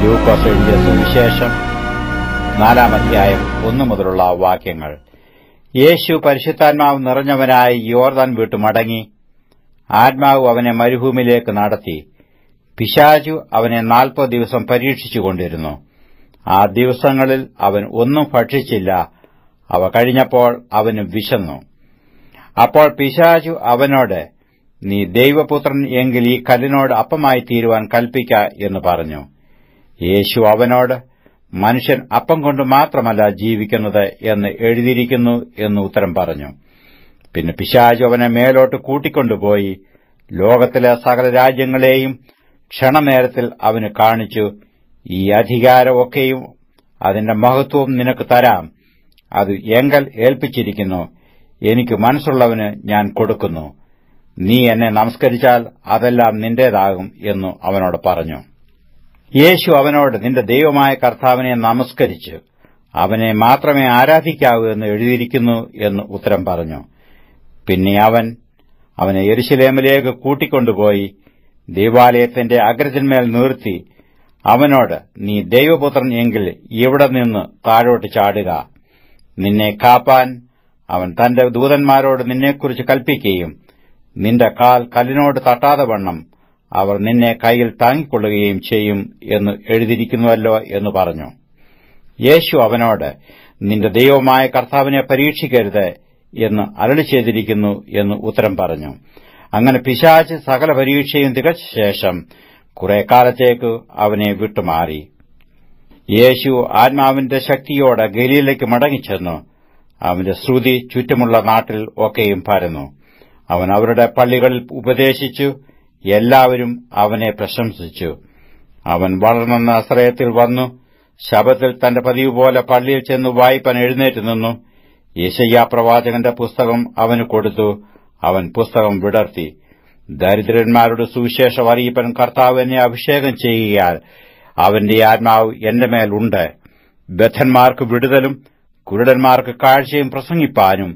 ലൂക്കോസ് എഴുതിയ സുവിശേഷം 4-ാം അധ്യായം 1 മുതലുള്ള വാക്യങ്ങൾ. യേശു പരിശുദ്ധാത്മാവ് നിറഞ്ഞവനായി യോർദാൻ വിട്ടു മടങ്ങി. ആത്മാവ് അവനെ മരുഭൂമിയിലേക്ക് നടത്തി. പിശാചു അവനെ 40 ദിവസം പരീക്ഷിച്ചുകൊണ്ടിരുന്നു. ആ ദിവസങ്ങളിൽ അവൻ ഒന്നും ഭക്ഷിച്ചില്ല. അവ കഴിഞ്ഞപ്പോൾ അവന് വിശന്നു. അപ്പോൾ പിശാചു അവനോട്, നീ ദൈവപുത്രൻ എങ്കിൽ ഈ കല്ലിനോട് അപ്പമായി തീരുവാൻ കൽപ്പിക്ക എന്ന് പറഞ്ഞു. യേശു അവനോട്, മനുഷ്യൻ അപ്പം കൊണ്ട് മാത്രമല്ല ജീവിക്കുന്നത് എന്ന് എഴുതിയിരിക്കുന്നു എന്ന് ഉത്തരം പറഞ്ഞു. പിന്നെ പിശാചു അവനെ മേലോട്ട് കൂട്ടിക്കൊണ്ടുപോയി ലോകത്തിലെ സകല രാജ്യങ്ങളെയും ക്ഷണനേരത്തിൽ അവന് കാണിച്ചു. ഈ അധികാരമൊക്കെയും അതിന്റെ മഹത്വവും നിനക്ക് തരാം. അത് എങ്കൽ ഏൽപ്പിച്ചിരിക്കുന്നു. എനിക്ക് മനസ്സുള്ളവന് ഞാൻ കൊടുക്കുന്നു. നീ എന്നെ നമസ്കരിച്ചാൽ അതെല്ലാം നിന്റേതാകും എന്നു അവനോട് പറഞ്ഞു. യേശു അവനോട്, നിന്റെ ദൈവമായ കർത്താവിനെ നമസ്കരിച്ച് അവനെ മാത്രമേ ആരാധിക്കാവൂ എന്ന് എഴുതിയിരിക്കുന്നു എന്ന് ഉത്തരം പറഞ്ഞു. പിന്നെ അവനെ യെരുശലേമിലേക്ക് കൂട്ടിക്കൊണ്ടുപോയി ദൈവാലയത്തിന്റെ അഗ്രത്തിന്മേൽ നിർത്തി അവനോട്, നീ ദൈവപുത്രൻ എങ്കിൽ ഇവിടെ നിന്ന് താഴോട്ട് ചാടുക. നിന്നെ കാപ്പാൻ അവൻ തന്റെ ദൂതന്മാരോട് നിന്നെക്കുറിച്ച് കൽപ്പിക്കുകയും നിന്റെ കാൽ കല്ലിനോട് തട്ടാതെ വണ്ണം അവർ നിന്നെ കൈയിൽ താങ്ങിക്കൊള്ളുകയും ചെയ്യും എന്ന് എഴുതിയിരിക്കുന്നുവല്ലോ എന്ന് പറഞ്ഞു. യേശു അവനോട്, നിന്റെ ദൈവമായ കർത്താവിനെ പരീക്ഷിക്കരുത് എന്ന് അരുളി ചെയ്തിരിക്കുന്നു എന്ന് ഉത്തരം പറഞ്ഞു. അങ്ങനെ പിശാച് സകല പരീക്ഷയും തികച്ച ശേഷം കുറെ കാലത്തേക്ക് അവനെ വിട്ടുമാറി. യേശു ആത്മാവിന്റെ ശക്തിയോടെ ഗലീലയ്ക്ക് മടങ്ങിച്ചെന്നു. അവന്റെ ശ്രുതി ചുറ്റുമുള്ള നാട്ടിൽ ഒക്കെയും പരന്നു. അവൻ അവരുടെ പള്ളികളിൽ ഉപദേശിച്ചു. എല്ലാവരും അവനെ പ്രശംസിച്ചു. അവൻ വളർന്ന നസറേത്തിൽ വന്നു. ശബ്ബത്തിൽ തന്റെ പതിവ് പോലെ പള്ളിയിൽ ചെന്ന് വായിപ്പാൻ എഴുന്നേറ്റ് നിന്നു. യെശയ്യാ പ്രവാചകന്റെ പുസ്തകം അവന് കൊടുത്തു. അവൻ പുസ്തകം വിടർത്തി. ദരിദ്രന്മാരുടെ സുവിശേഷം അറിയിപ്പാൻ കർത്താവ് എന്നെ അഭിഷേകം ചെയ്യുകയാൽ അവന്റെ ആത്മാവ് എന്റെ മേലുണ്ട്. ബദ്ധന്മാർക്ക് വിടുതലും കുരുടന്മാർക്ക് കാഴ്ചയും പ്രസംഗിപ്പാനും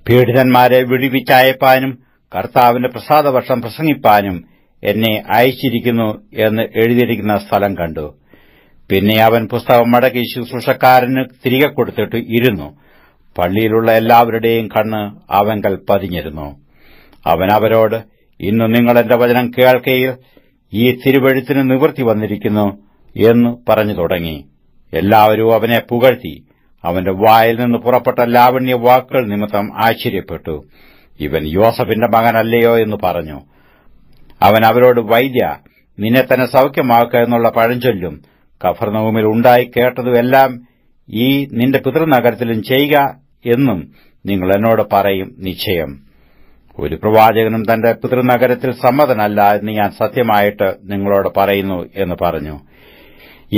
പീഡിതന്മാരെ വിടുവിച്ചയപ്പാനും കർത്താവിന്റെ പ്രസാദവർഷം പ്രസംഗിപ്പാനും എന്നെ അയച്ചിരിക്കുന്നു എന്ന് എഴുതിയിരിക്കുന്ന സ്ഥലം കണ്ടു. പിന്നെ അവൻ പുസ്തകം മടക്കി ശുശ്രൂഷക്കാരന് തിരികെ കൊടുത്തിട്ട് ഇരുന്നു. പള്ളിയിലുള്ള എല്ലാവരുടെയും കണ്ണ് അവങ്കൽ പതിഞ്ഞിരുന്നു. അവൻ അവരോട്, ഇന്ന് നിങ്ങൾ എന്റെ വചനം കേൾക്കയിൽ ഈ തിരുവെഴുത്തിന് നിവൃത്തി വന്നിരിക്കുന്നു എന്ന് പറഞ്ഞു തുടങ്ങി. എല്ലാവരും അവനെ പുകഴ്ത്തി. അവന്റെ വായിൽ നിന്ന് പുറപ്പെട്ട ലാവണ്യ വാക്കുകൾ നിമിത്തം ആശ്ചര്യപ്പെട്ടു. ഇവൻ യോസഫിന്റെ മകനല്ലയോ എന്ന് പറഞ്ഞു. അവൻ അവരോട്, വൈദ്യ, നിന്നെ തന്നെ സൌഖ്യമാക്കുക എന്നുള്ള പഴഞ്ചൊല്ലും കഫർനഹൂമിൽ ഉണ്ടായി കേട്ടതും എല്ലാം ഈ നിന്റെ പിതൃനഗരത്തിലും ചെയ്യുക എന്നും നിങ്ങൾ എന്നോട് പറയും നിശ്ചയം. ഒരു പ്രവാചകനും തന്റെ പിതൃനഗരത്തിൽ സമ്മതനല്ല എന്ന് ഞാൻ സത്യമായിട്ട് നിങ്ങളോട് പറയുന്നു എന്ന് പറഞ്ഞു.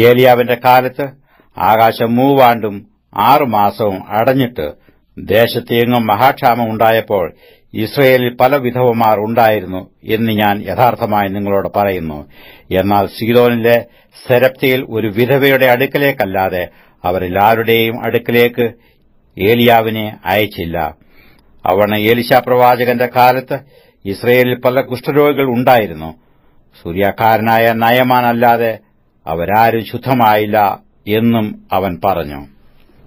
ഏലിയാവിന്റെ കാലത്ത് ആകാശം 3 ആണ്ടും 6 മാസവും അടഞ്ഞിട്ട് ദേശത്തെങ്ങും മഹാക്ഷാമം ഉണ്ടായപ്പോൾ ഇസ്രയേലിൽ പല വിധവമാർ ഉണ്ടായിരുന്നു എന്ന് ഞാൻ യഥാർത്ഥമായി നിങ്ങളോട് പറയുന്നു. എന്നാൽ സീദോനിലെ സെരപ്തിയിൽ ഒരു വിധവയുടെ അടുക്കലേക്കല്ലാതെ അവരിൽ ആരുടെയും അടുക്കലേക്ക് ഏലിയാവിനെ അയച്ചില്ല. അവണ് എലീശാ പ്രവാചകന്റെ കാലത്ത് ഇസ്രയേലിൽ പല കുഷ്ഠരോഗികൾ ഉണ്ടായിരുന്നു. സൂര്യക്കാരനായ നയമാനല്ലാതെ അവരാരും ശുദ്ധമായില്ല എന്നും അവൻ പറഞ്ഞു.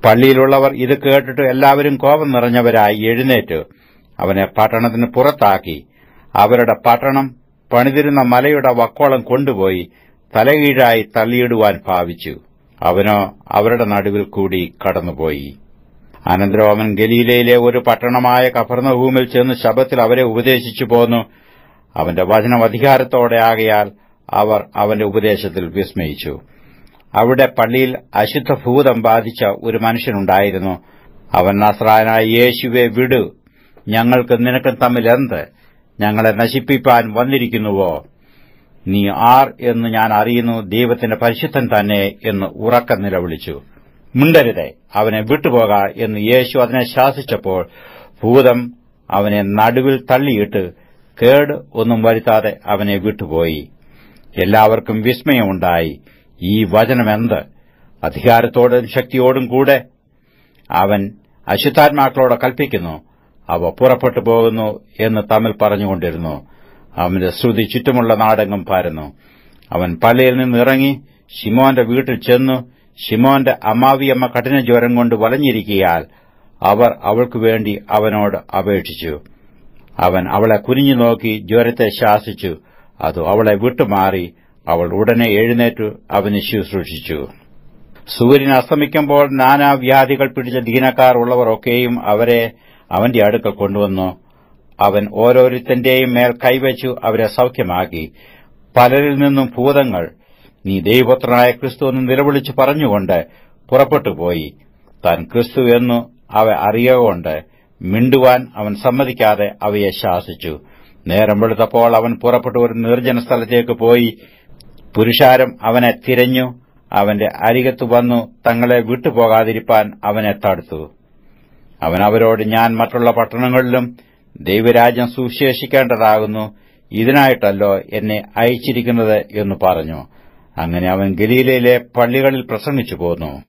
പള്ളിയിലുള്ളവർ ഇത് കേട്ടിട്ട് എല്ലാവരും കോപം നിറഞ്ഞവരായി എഴുന്നേറ്റ് അവനെ പട്ടണത്തിന് പുറത്താക്കി അവരുടെ പട്ടണം പണിതിരുന്ന മലയുടെ വക്കോളം കൊണ്ടുപോയി തലകീഴായി തള്ളിയിടുവാൻ ഭാവിച്ചു. അവനോ അവരുടെ നടുവിൽ കൂടി കടന്നുപോയി. അനന്തരം അവൻ ഗലീലയിലെ ഒരു പട്ടണമായ കഫർനഹൂമിൽ ചെന്ന് ശബ്ബത്തിൽ അവരെ ഉപദേശിച്ചു പോന്നു. അവന്റെ വചനം അധികാരത്തോടെ ആകയാൽ അവർ അവന്റെ ഉപദേശത്തിൽ വിസ്മയിച്ചു. അവിടെ പള്ളിയിൽ അശുദ്ധഭൂതം ബാധിച്ച ഒരു മനുഷ്യനുണ്ടായിരുന്നു. അവൻ നസ്രായനായ യേശുവെ വിടു, ഞങ്ങൾക്ക് നിനക്കും തമ്മിൽ എന്ത്? ഞങ്ങളെ നശിപ്പിപ്പാൻ വന്നിരിക്കുന്നുവോ? നീ ആർ എന്ന് ഞാൻ അറിയുന്നു, ദൈവത്തിന്റെ പരിശുദ്ധൻ തന്നെ എന്ന് ഉറക്കം നിലവിളിച്ചു. മിണ്ടരുതേ, അവനെ വിട്ടുപോക എന്ന് യേശു അതിനെ ശാസിച്ചപ്പോൾ ഭൂതം അവനെ നടുവിൽ തള്ളിയിട്ട് കേട് ഒന്നും വരുത്താതെ അവനെ വിട്ടുപോയി. എല്ലാവർക്കും വിസ്മയമുണ്ടായി. ഈ വചനമെന്ത്? അധികാരത്തോടും ശക്തിയോടും കൂടെ അവൻ അശുദ്ധാത്മാക്കളോട് കൽപ്പിക്കുന്നു, അവ പുറപ്പെട്ടു പോകുന്നു എന്ന് തമ്മിൽ പറഞ്ഞുകൊണ്ടിരുന്നു. അവന്റെ ശ്രുതി ചുറ്റുമുള്ള നാടെങ്ങും പരന്നു. അവൻ പള്ളിയിൽ നിന്നിറങ്ങി ശിമോന്റെ വീട്ടിൽ ചെന്നു, ശിമോന്റെ അമ്മാവിയമ്മ കഠിനജ്വരം കൊണ്ട് വലഞ്ഞിരിക്കയാൽ അവർ അവൾക്കുവേണ്ടി അവനോട് അപേക്ഷിച്ചു. അവൻ അവളെ കുനിഞ്ഞു നോക്കി ജ്വരത്തെ ശാസിച്ചു. അത് അവളെ വിട്ടുമാറി. അവൾ ഉടനെ എഴുന്നേറ്റു അവന് ശുശ്രൂഷിച്ചു. സൂര്യൻ അസ്തമിക്കുമ്പോൾ നാനാവ്യാധികൾ പിടിച്ച ദീനക്കാർ ഉള്ളവർ ഒക്കെയും അവരെ അവന്റെ അടുക്കൽ കൊണ്ടുവന്നു. അവൻ ഓരോരുത്തന്റെയും മേൽ കൈവച്ചു അവരെ സൌഖ്യമാക്കി. പലരിൽ നിന്നും ഭൂതങ്ങൾ നീ ദൈവപുത്രനായ ക്രിസ്തു എന്ന് നിലവിളിച്ചു പറഞ്ഞുകൊണ്ട് പുറപ്പെട്ടുപോയി. താൻ ക്രിസ്തു എന്നു അവ അറിയുകൊണ്ട് മിണ്ടുവാൻ അവൻ സമ്മതിക്കാതെ അവയെ ശാസിച്ചു. നേരം വെളുത്തപ്പോൾ അവൻ പുറപ്പെട്ടു ഒരു നിർജ്ജന സ്ഥലത്തേക്ക് പോയി. പുരുഷാരം അവനെ തിരഞ്ഞു അവന്റെ അരികത്തു വന്നു തങ്ങളെ വിട്ടുപോകാതിരിപ്പാൻ അവനെ തടുത്തു. അവൻ അവരോട്, ഞാൻ മറ്റുള്ള പട്ടണങ്ങളിലും ദൈവരാജ്യം സുവിശേഷിക്കേണ്ടതാകുന്നു, ഇതിനായിട്ടല്ലോ എന്നെ അയച്ചിരിക്കുന്നത് എന്ന് പറഞ്ഞു. അങ്ങനെ അവൻ ഗലീലയിലെ പള്ളികളിൽ പ്രസംഗിച്ചു പോന്നു.